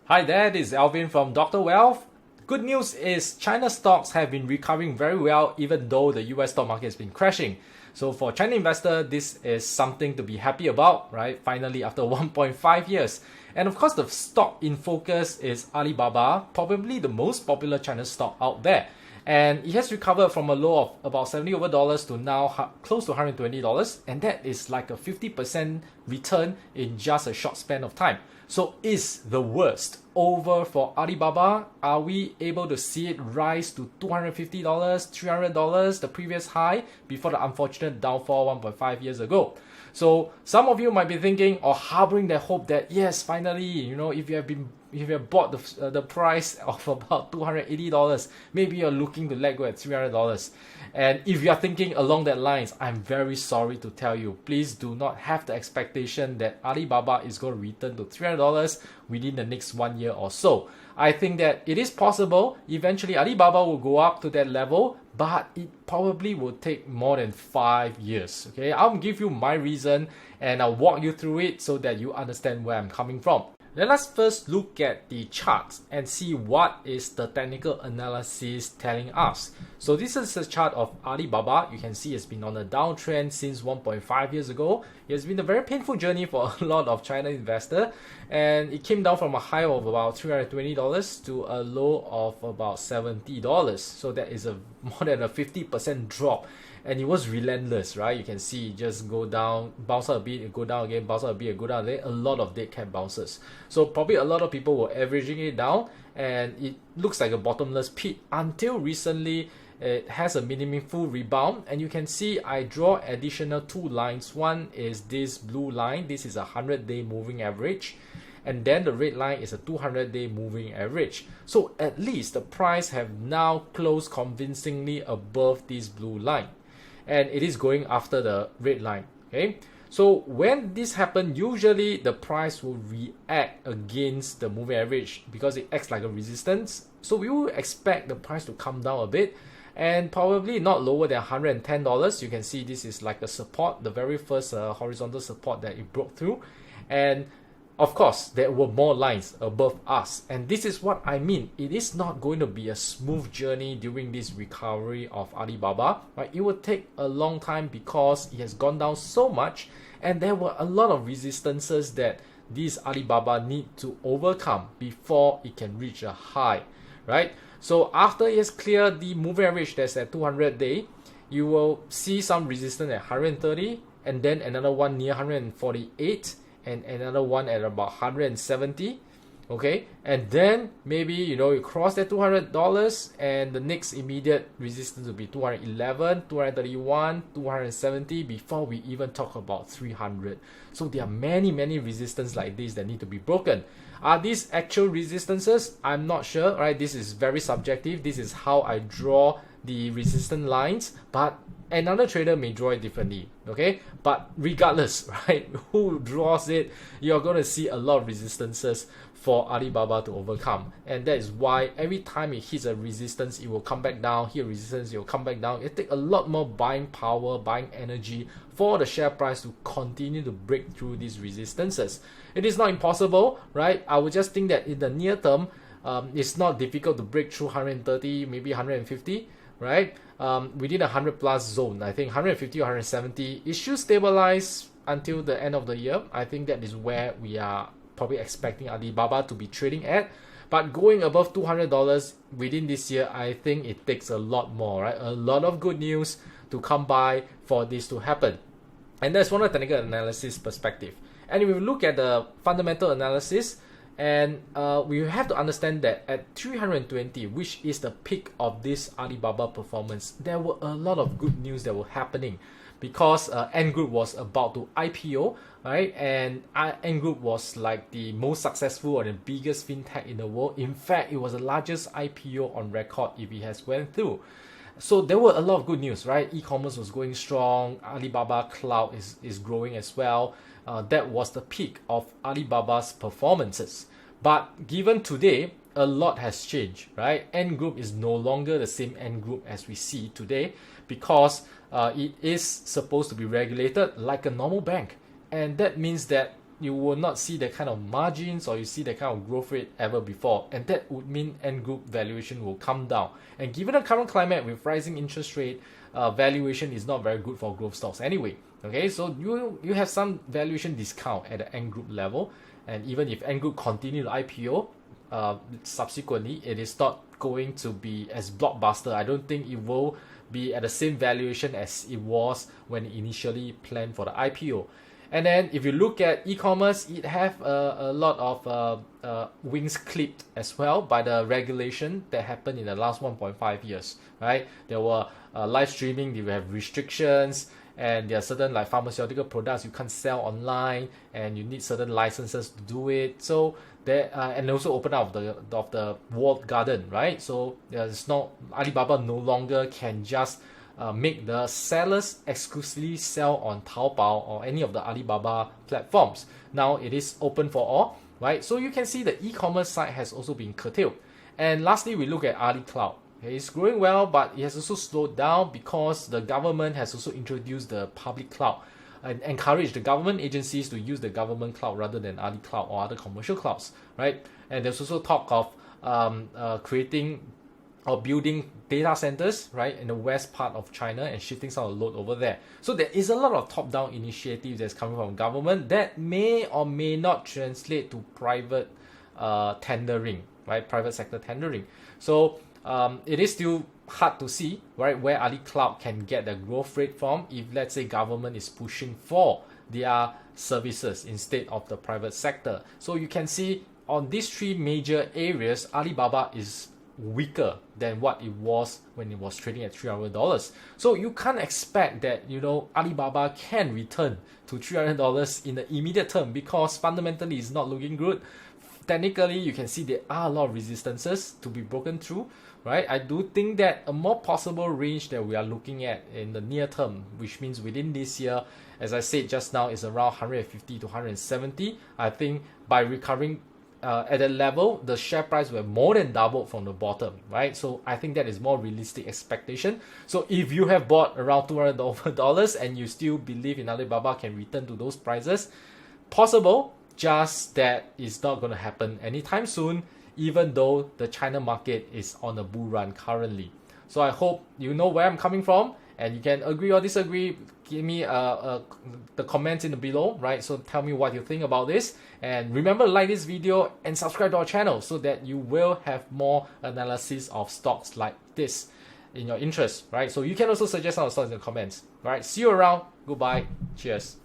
Hi there, this is Alvin from Dr. Wealth. Good news is China stocks have been recovering very well even though the US stock market has been crashing. So for China investor, this is something to be happy about, right? Finally, after 1.5 years. And of course, the stock in focus is Alibaba, probably the most popular China stock out there. And it has recovered from a low of about $70 over to now close to $120, and that is like a 50% return in just a short span of time. So is the worst over for Alibaba? Are we able to see it rise to $250, $300, the previous high before the unfortunate downfall 1.5 years ago? So some of you might be thinking or harboring the hope that yes, finally, if you have bought the price of about $280, maybe you're looking to let go at $300. And if you are thinking along that lines, I'm very sorry to tell you, please do not have the expectation that Alibaba is going to return to $300 within the next 1 year or so. I think that it is possible. Eventually, Alibaba will go up to that level, but it probably will take more than 5 years. Okay, I'll give you my reason and I'll walk you through it so that you understand where I'm coming from. Let us first look at the charts and see what is the technical analysis telling us. So this is a chart of Alibaba. You can see it's been on a downtrend since 1.5 years ago. It has been a very painful journey for a lot of China investors, and it came down from a high of about $320 to a low of about $70. So that is a more than a 50% drop. And it was relentless, right? You can see it just go down, bounce out a bit, go down again, bounce out a bit, go down again. A lot of dead cat bounces. So probably a lot of people were averaging it down, and it looks like a bottomless pit until recently. It has a meaningful rebound, and you can see I draw additional two lines. One is this blue line. This is a 100-day moving average. And then the red line is a 200-day moving average. So at least the price have now closed convincingly above this blue line. And it is going after the red line. Okay, so when this happens, usually the price will react against the moving average because it acts like a resistance. So we will expect the price to come down a bit and probably not lower than $110. You can see this is like a support, the very first horizontal support that it broke through. And of course, there were more lines above us, and this is what I mean. It is not going to be a smooth journey during this recovery of Alibaba, right? It will take a long time because it has gone down so much, and there were a lot of resistances that this Alibaba need to overcome before it can reach a high, right? So after it has cleared the moving average that's at 200-day, you will see some resistance at 130, and then another one near 148, and another one at about 170. Okay, and then maybe you cross that $200, and the next immediate resistance will be 211, 231, 270 before we even talk about 300. So there are many resistance like this that need to be broken. Are these actual resistances? I'm not sure, right? This is very subjective. This is how I draw the resistance lines, but another trader may draw it differently. Okay, but regardless, right, who draws it, you're going to see a lot of resistances for Alibaba to overcome, and that is why every time it hits a resistance, it will come back down. Hit resistance, it will come back down. It takes a lot more buying power, buying energy for the share price to continue to break through these resistances. It is not impossible, right? I would just think that in the near term, it's not difficult to break through 130, maybe 150, right? Within a 100 plus zone. I think 150 or 170, it should stabilize until the end of the year. I think that is where we are probably expecting Alibaba to be trading at. But going above $200 within this year, I think it takes a lot more, right? A lot of good news to come by for this to happen. And that's one of the technical analysis perspective. And if we look at the fundamental analysis, and we have to understand that at 320, which is the peak of this Alibaba performance, there were a lot of good news that were happening because Ant Group was about to IPO, right? And Ant Group was like the most successful or the biggest fintech in the world. In fact, it was the largest IPO on record if it has went through. So there were a lot of good news, right? E-commerce was going strong. Alibaba Cloud is growing as well. That was the peak of Alibaba's performances. But given today, a lot has changed, right? Ant Group is no longer the same Ant Group as we see today because it is supposed to be regulated like a normal bank. And that means that you will not see the kind of margins or you see the kind of growth rate ever before, and that would mean Ant Group valuation will come down. And given the current climate with rising interest rate, valuation is not very good for growth stocks anyway. Okay, so you have some valuation discount at the Ant Group level, and even if Ant Group continue to IPO, subsequently it is not going to be as blockbuster. I don't think it will be at the same valuation as it was when it initially planned for the IPO. And then if you look at e-commerce, it have a lot of wings clipped as well by the regulation that happened in the last 1.5 years, right? There were live streaming, you have restrictions, and there are certain like pharmaceutical products you can't sell online, and you need certain licenses to do it. So there, and also open up of the walled garden, right? So there's no Alibaba no longer can just make the sellers exclusively sell on Taobao or any of the Alibaba platforms. Now it is open for all, right? So you can see the e-commerce side has also been curtailed. And lastly, we look at AliCloud. Okay, it's growing well, but it has also slowed down because the government has also introduced the public cloud and encouraged the government agencies to use the government cloud rather than AliCloud or other commercial clouds, right? And there's also talk of creating or building data centers, right, in the west part of China and shifting some of the load over there. So there is a lot of top-down initiatives that's coming from government that may or may not translate to private tendering, right, private sector tendering. So it is still hard to see, right, where AliCloud can get the growth rate from if, let's say, government is pushing for their services instead of the private sector. So you can see on these three major areas, Alibaba is weaker than what it was when it was trading at $300. So you can't expect that, you know, Alibaba can return to $300 in the immediate term because fundamentally it's not looking good. Technically, you can see there are a lot of resistances to be broken through, right? I do think that a more possible range that we are looking at in the near term, which means within this year, as I said just now, is around 150 to 170. I think by recovering at that level, the share price will have more than doubled from the bottom, right? So I think that is more realistic expectation. So if you have bought around $200 and you still believe in Alibaba can return to those prices, possible, just that it's not going to happen anytime soon, even though the China market is on a bull run currently. So I hope you know where I'm coming from, and you can agree or disagree. Give me the comments in the below, right? So tell me what you think about this, and remember to like this video and subscribe to our channel so that you will have more analysis of stocks like this in your interest, right? So you can also suggest some stocks in the comments. All right, see you around. Goodbye. Cheers.